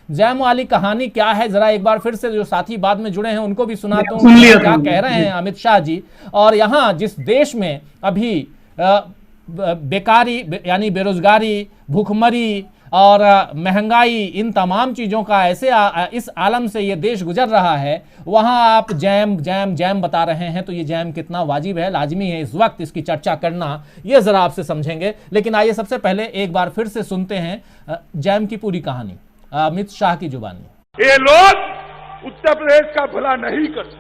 Jam वाली कहानी क्या है, जरा एक बार फिर से जो साथी बाद में जुड़े हैं उनको भी सुनाता हूँ क्या कह रहे हैं अमित शाह जी। और यहाँ जिस देश में अभी बेकारी यानी बेरोजगारी, भूखमरी और महंगाई, इन तमाम चीज़ों का ऐसे इस आलम से ये देश गुजर रहा है, वहाँ आप जैम जैम जैम बता रहे हैं। तो ये जैम कितना वाजिब है, लाजमी है इस वक्त इसकी चर्चा करना, ये ज़रा आपसे समझेंगे। लेकिन आइए सबसे पहले एक बार फिर से सुनते हैं जैम की पूरी कहानी अमित शाह की जुबानी। ये लोग उत्तर प्रदेश का भला नहीं करते,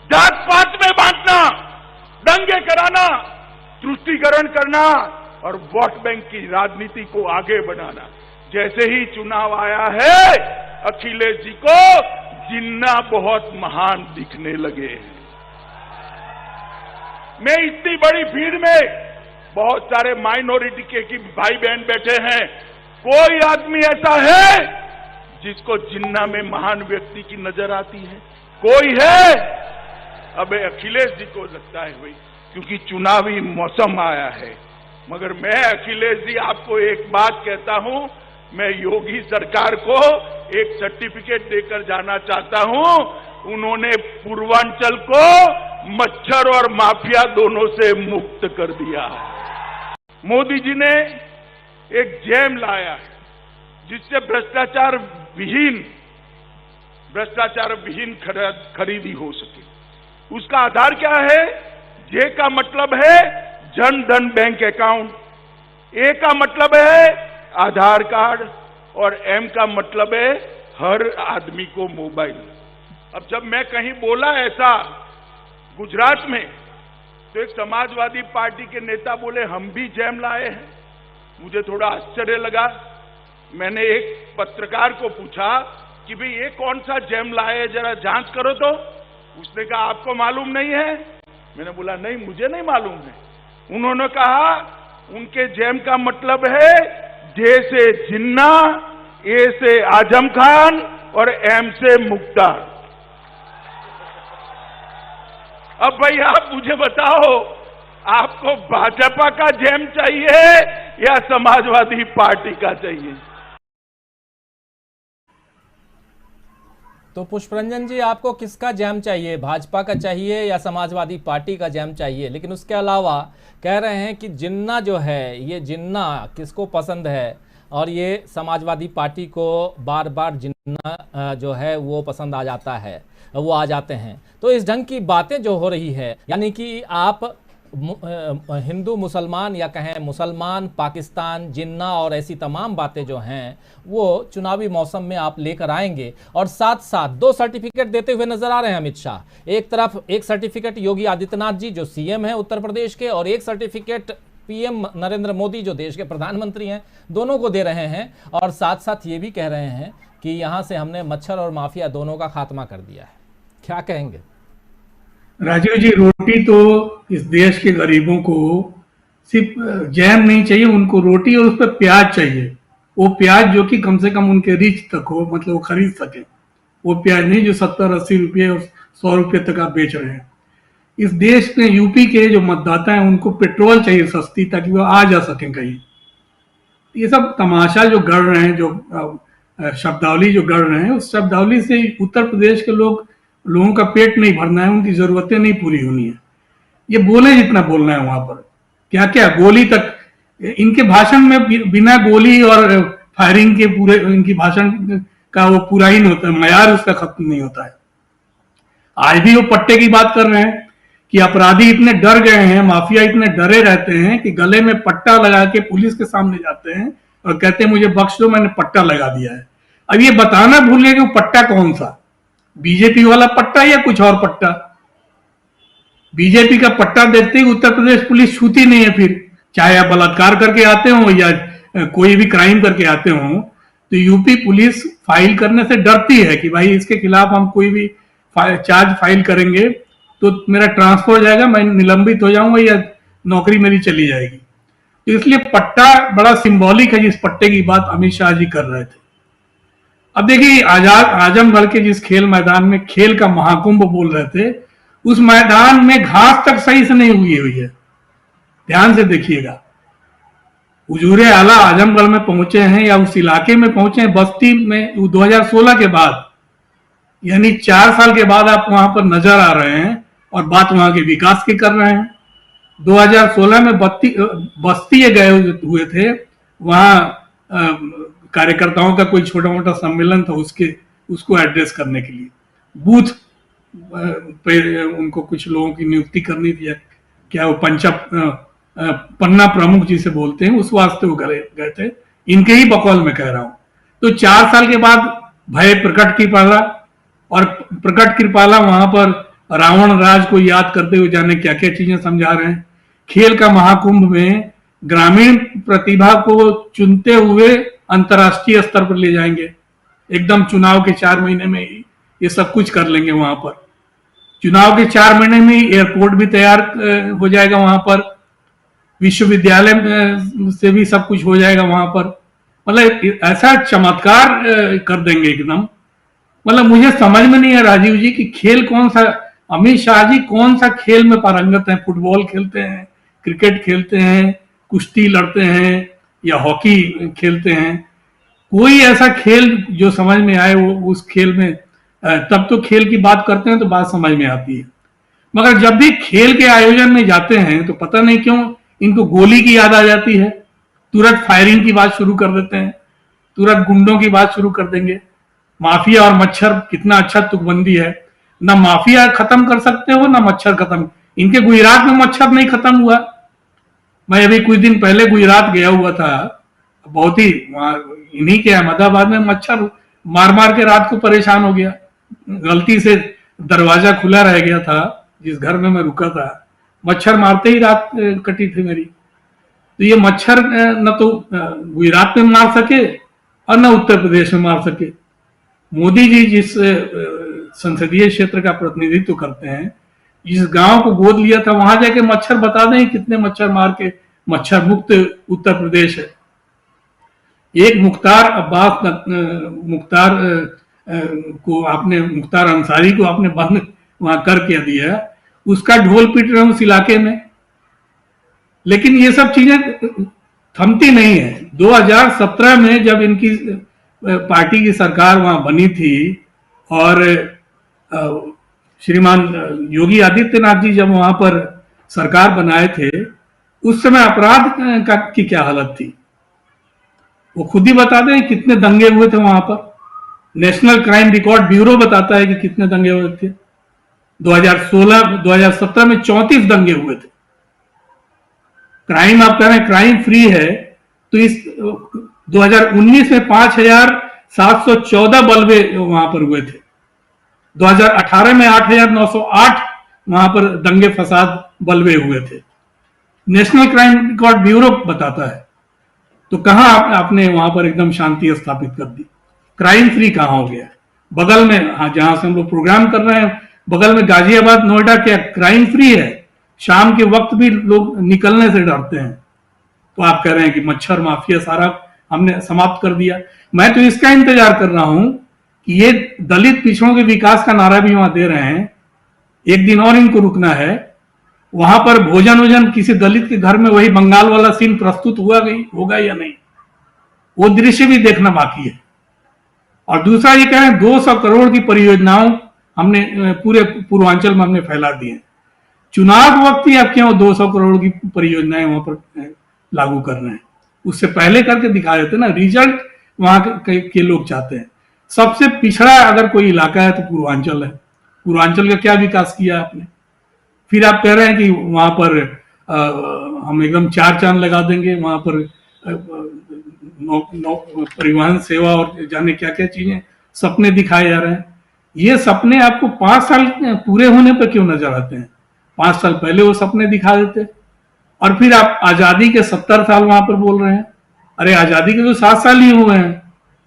जात पात में बांटना, दंगे कराना, तुष्टीकरण करना और वोट बैंक की राजनीति को आगे बढ़ाना। जैसे ही चुनाव आया है, अखिलेश जी को जिन्ना बहुत महान दिखने लगे हैं। मैं इतनी बड़ी भीड़ में, बहुत सारे माइनॉरिटी के भाई बहन बैठे हैं, कोई आदमी ऐसा है जिसको जिन्ना में महान व्यक्ति की नजर आती है? कोई है? अब अखिलेश जी को लगता है भाई, क्योंकि चुनावी मौसम आया है। मगर मैं अखिलेश जी आपको एक बात कहता हूं, मैं योगी सरकार को एक सर्टिफिकेट देकर जाना चाहता हूं। उन्होंने पूर्वांचल को मच्छर और माफिया दोनों से मुक्त कर दिया। मोदी जी ने एक जैम लाया है जिससे भ्रष्टाचार विहीन खरीदी हो सके। उसका आधार क्या है? जे का मतलब है जन धन बैंक अकाउंट, ए का मतलब है आधार कार्ड और एम का मतलब है हर आदमी को मोबाइल। अब जब मैं कहीं बोला ऐसा गुजरात में, तो एक समाजवादी पार्टी के नेता बोले हम भी जैम लाए हैं। मुझे थोड़ा आश्चर्य लगा। मैंने एक पत्रकार को पूछा कि भाई ये कौन सा जैम लाए, जरा जांच करो तो। उसने कहा आपको मालूम नहीं है? मैंने बोला नहीं, मुझे नहीं मालूम है। उन्होंने कहा उनके जैम का मतलब है जे से जिन्ना, ए से आजम खान और एम से मुख्तार। अब भाई आप मुझे बताओ, आपको भाजपा का जैम चाहिए या समाजवादी पार्टी का चाहिए? तो पुष्परंजन जी, आपको किसका जैम चाहिए, भाजपा का चाहिए या समाजवादी पार्टी का जैम चाहिए? लेकिन उसके अलावा कह रहे हैं कि जिन्ना जो है, ये जिन्ना किसको पसंद है, और ये समाजवादी पार्टी को बार बार जिन्ना जो है वो पसंद आ जाता है, वो आ जाते हैं। तो इस ढंग की बातें जो हो रही है, यानी कि आप हिंदू मुसलमान या कहें मुसलमान पाकिस्तान जिन्ना और ऐसी तमाम बातें जो हैं वो चुनावी मौसम में आप लेकर आएंगे। और साथ साथ दो सर्टिफिकेट देते हुए नजर आ रहे हैं अमित शाह। एक तरफ एक सर्टिफिकेट योगी आदित्यनाथ जी जो सीएम हैं उत्तर प्रदेश के, और एक सर्टिफिकेट पीएम नरेंद्र मोदी जो देश के प्रधानमंत्री हैं, दोनों को दे रहे हैं। और साथ साथ ये भी कह रहे हैं कि यहाँ से हमने मच्छर और माफिया दोनों का खात्मा कर दिया है। क्या कहेंगे? राजीव जी, रोटी तो इस देश के गरीबों को सिर्फ जैम नहीं चाहिए, उनको रोटी और उस पर प्याज चाहिए। वो प्याज जो कि कम से कम उनके रीच तक हो, मतलब वो खरीद सके। वो प्याज नहीं जो 70-80 रुपये और 100 रुपये तक आप बेच रहे हैं। इस देश में यूपी के जो मतदाता हैं उनको पेट्रोल चाहिए सस्ती, ताकि वो आ जा सकें कहीं। ये सब तमाशा जो गढ़ रहे हैं, जो शब्दावली जो गढ़ रहे हैं, उस शब्दावली से उत्तर प्रदेश के लोगों का पेट नहीं भरना है, उनकी जरूरतें नहीं पूरी होनी है। ये बोले जितना बोलना है वहां पर, क्या क्या गोली तक इनके भाषण में, बिना गोली और फायरिंग के पूरे इनकी भाषण का वो पूरा ही नहीं होता है, मयार उसका खत्म नहीं होता है। आज भी वो पट्टे की बात कर रहे हैं कि अपराधी इतने डर गए हैं, माफिया इतने डरे रहते हैं कि गले में पट्टा लगा के पुलिस के सामने जाते हैं और कहते हैं मुझे बख्श दो, मैंने पट्टा लगा दिया है। अब ये बताना भूल गए कि वो पट्टा कौन सा, बीजेपी वाला पट्टा या कुछ और पट्टा। बीजेपी का पट्टा देखते ही उत्तर प्रदेश पुलिस छूती नहीं है। फिर चाहे आप बलात्कार करके आते हो या कोई भी क्राइम करके आते हो, तो यूपी पुलिस फाइल करने से डरती है कि भाई इसके खिलाफ हम कोई भी चार्ज फाइल करेंगे तो मेरा ट्रांसफर हो जाएगा, मैं निलंबित हो जाऊंगा या नौकरी मेरी चली जाएगी। तो इसलिए पट्टा बड़ा सिंबॉलिक है, जिस पट्टे की बात अमित शाह जी कर रहे थे। अब देखिए, आजमगढ़ के जिस खेल मैदान में खेल का महाकुंभ बोल रहे थे, उस मैदान में घास तक सही से नहीं उगी हुई है। ध्यान से देखिएगा, हुजूर आला आजमगढ़ में पहुंचे हैं या उस इलाके में पहुंचे हैं बस्ती में 2016 के बाद, यानी 4 साल के बाद आप वहां पर नजर आ रहे हैं और बात वहां के विकास की कर रहे हैं। 2016 में बस्ती ये गए हुए थे, वहां कार्यकर्ताओं का कोई छोटा मोटा सम्मेलन था, उसको एड्रेस करने के लिए बूथ पे उनको कुछ लोगों की नियुक्ति करनी थी, क्या वो पन्ना प्रमुख जिसे बोलते हैं, उस वास्ते वो गए थे। इनके ही बकौल में कह रहा हूं। तो 4 साल के बाद भय प्रकट कृपाला, और प्रकट कृपाला वहां पर रावण राज को याद करते हुए जाने क्या क्या चीजें समझा रहे हैं। खेल का महाकुंभ में ग्रामीण प्रतिभा को चुनते हुए अंतर्राष्ट्रीय स्तर पर ले जाएंगे। एकदम चुनाव के 4 महीने में ही ये सब कुछ कर लेंगे। वहां पर चुनाव के 4 महीने में ही एयरपोर्ट भी तैयार हो जाएगा, वहां पर विश्वविद्यालय से भी सब कुछ हो जाएगा वहां पर। मतलब ऐसा चमत्कार कर देंगे एकदम। मतलब मुझे समझ में नहीं है राजीव जी कि खेल कौन सा, अमित शाह जी कौन सा खेल में पारंगत है। फुटबॉल खेलते हैं, क्रिकेट खेलते हैं, कुश्ती लड़ते हैं या हॉकी खेलते हैं। कोई ऐसा खेल जो समझ में आए वो उस खेल में, तब तो खेल की बात करते हैं तो बात समझ में आती है। मगर जब भी खेल के आयोजन में जाते हैं तो पता नहीं क्यों इनको गोली की याद आ जाती है, तुरंत फायरिंग की बात शुरू कर देते हैं, तुरंत गुंडों की बात शुरू कर देंगे। माफिया और मच्छर, कितना अच्छा तुकबंदी है। ना माफिया खत्म कर सकते हो ना मच्छर खत्म। इनके गुजरात में मच्छर नहीं खत्म हुआ। मैं अभी कुछ दिन पहले गुजरात गया हुआ था, बहुत ही इन्हीं के अहमदाबाद में मच्छर मार मार के रात को परेशान हो गया। गलती से दरवाजा खुला रह गया था जिस घर में मैं रुका था, मच्छर मारते ही रात कटी थी मेरी। तो ये मच्छर न तो गुजरात में मार सके और न उत्तर प्रदेश में मार सके। मोदी जी जिस संसदीय क्षेत्र का प्रतिनिधित्व करते हैं, जिस गांव को गोद लिया था, वहां जाके मच्छर बता दें कितने मच्छर मार के मच्छर मुक्त उत्तर प्रदेश है। एक मुख्तार अंसारी को आपने बंद वहां कर के दिया, उसका ढोल पीट रहे उस इलाके में। लेकिन ये सब चीजें थमती नहीं है। 2017 में जब इनकी पार्टी की सरकार वहां बनी थी और श्रीमान योगी आदित्यनाथ जी जब वहां पर सरकार बनाए थे, उस समय अपराध की क्या हालत थी वो खुद ही बता दें। कितने दंगे हुए थे वहां पर। नेशनल क्राइम रिकॉर्ड ब्यूरो बताता है कि कितने दंगे हुए थे। 2017 में 34 दंगे हुए थे। क्राइम, आप कह रहे हैं क्राइम फ्री है, तो इस 2019 में 5714 बलवे वहां पर हुए थे। 2018 में 8908 वहां पर दंगे फसाद बलवे हुए थे। नेशनल क्राइम रिकॉर्ड ब्यूरो बताता है। तो कहां आपने वहां पर एकदम शांति स्थापित कर दी। क्राइम फ्री कहां हो गया। बगल में, हाँ, जहां से हम लोग प्रोग्राम कर रहे हैं, बगल में गाजियाबाद, नोएडा, क्या क्राइम फ्री है? शाम के वक्त भी लोग निकलने से डरते हैं। तो आप कह रहे हैं कि मच्छर माफिया सारा हमने समाप्त कर दिया। मैं तो इसका इंतजार कर रहा हूं कि ये दलित पिछड़ों के विकास का नारा भी वहां दे रहे हैं। एक दिन और इनको रुकना है। वहां पर भोजन वोजन किसी दलित के घर में वही बंगाल वाला सीन प्रस्तुत होगा या नहीं, वो दृश्य भी देखना बाकी है। और दूसरा ये कह रहे हैं 200 करोड़ की परियोजनाओं हमने पूरे पूर्वांचल में हमने फैला दी है। चुनाव वक्त ही आप क्यों 200 करोड़ की परियोजनाएं वहां पर लागू कर रहे हैं? उससे पहले करके दिखा देते ना। रिजल्ट वहां के लोग चाहते हैं। सबसे पिछड़ा अगर कोई इलाका है तो पूर्वांचल है। पूर्वांचल का क्या विकास किया आपने? फिर आप कह रहे हैं कि वहां पर हम एकदम 4 चांद लगा देंगे, वहां पर परिवहन सेवा और जाने क्या क्या चीजें सपने दिखाए जा रहे हैं। ये सपने आपको 5 साल पूरे होने पर क्यों नजर आते हैं? 5 साल पहले वो सपने दिखा देते। और फिर आप आजादी के 70 साल वहां पर बोल रहे हैं। अरे आजादी के तो 7 साल ही हुए हैं,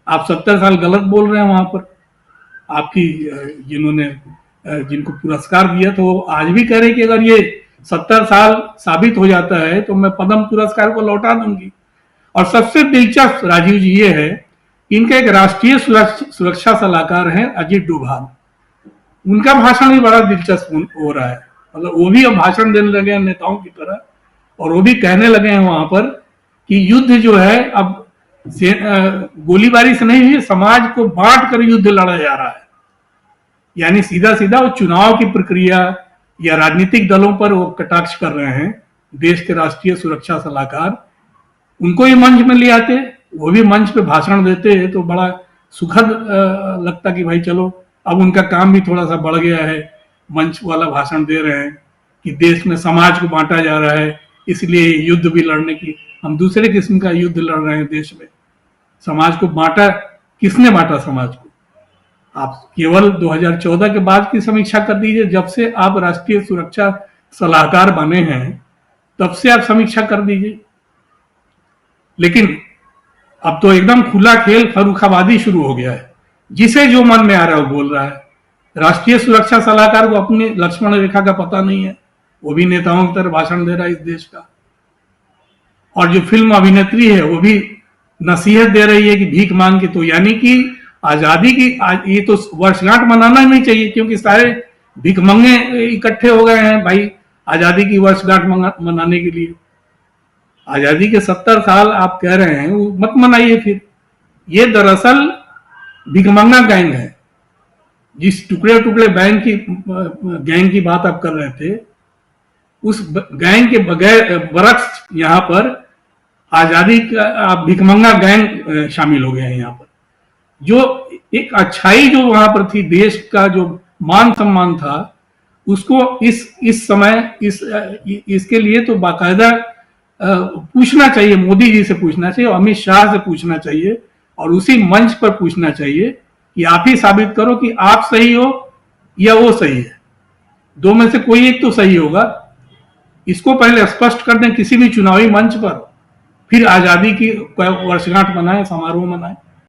आप 70 साल गलत बोल रहे हैं। वहां पर आपकी जिनको पुरस्कार दिया तो वो आज भी कह रहे कि अगर ये 70 साल साबित हो जाता है तो मैं पद्म पुरस्कार को लौटा दूंगी। और सबसे दिलचस्प राजीव जी ये है, इनका एक राष्ट्रीय सुरक्षा सलाहकार है अजीत डोभाल। उनका भाषण भी बड़ा दिलचस्प हो रहा है। मतलब वो भी अब भाषण देने लगे हैं नेताओं की तरह, और वो भी कहने लगे हैं वहां पर कि युद्ध जो है अब गोलीबारी से नहीं हुई, समाज को बांट कर युद्ध लड़ा जा रहा है। यानी सीधा सीधा वो चुनाव की प्रक्रिया या राजनीतिक दलों पर वो कटाक्ष कर रहे हैं। देश के राष्ट्रीय सुरक्षा सलाहकार, उनको ही मंच में ले आते, वो भी मंच पे भाषण देते, तो बड़ा सुखद लगता कि भाई चलो अब उनका काम भी थोड़ा सा बढ़ गया है, मंच वाला भाषण दे रहे हैं कि देश में समाज को बांटा जा रहा है, इसलिए युद्ध भी लड़ने की, हम दूसरे किस्म का युद्ध लड़ रहे हैं देश में। समाज को बांटा, किसने बांटा समाज को? आप केवल 2014 के बाद की समीक्षा कर दीजिए, जब से आप राष्ट्रीय सुरक्षा सलाहकार बने हैं तब से आप समीक्षा कर दीजिए। लेकिन अब तो एकदम खुला खेल फर्रुखाबादी शुरू हो गया है, जिसे जो मन में आ रहा है वो बोल रहा है। राष्ट्रीय सुरक्षा सलाहकार को अपनी लक्ष्मण रेखा का पता नहीं है, वो भी नेताओं की तरह भाषण दे रहा है इस देश का। और जो फिल्म अभिनेत्री है वो भी नसीहत दे रही है कि भीख मांग के, तो यानी कि आजादी की ये तो वर्षगांठ मनाना ही नहीं चाहिए, क्योंकि सारे भिखमंगे इकट्ठे हो गए हैं भाई आजादी की वर्षगांठ मनाने के लिए। आजादी के 70 साल आप कह रहे हैं, वो मत मनाइए फिर। ये दरअसल भिखमंगा गैंग है। जिस टुकड़े टुकड़े गैंग की बात आप कर रहे थे, उस गैंग के बगैर बरक्स यहाँ पर आजादी का भिखमंगा गैंग शामिल हो गए हैं। यहाँ पर जो एक अच्छाई जो वहां पर थी, देश का जो मान सम्मान था, उसको इस समय इसके लिए तो बाकायदा पूछना चाहिए, मोदी जी से पूछना चाहिए, अमित शाह से पूछना चाहिए, और उसी मंच पर पूछना चाहिए कि आप ही साबित करो कि आप सही हो या वो सही है। दो में से कोई एक तो सही होगा। इसको पहले स्पष्ट कर दें किसी भी चुनावी मंच पर, फिर आजादी की वर्षगांठ मनाएं, समारोह मनाएं।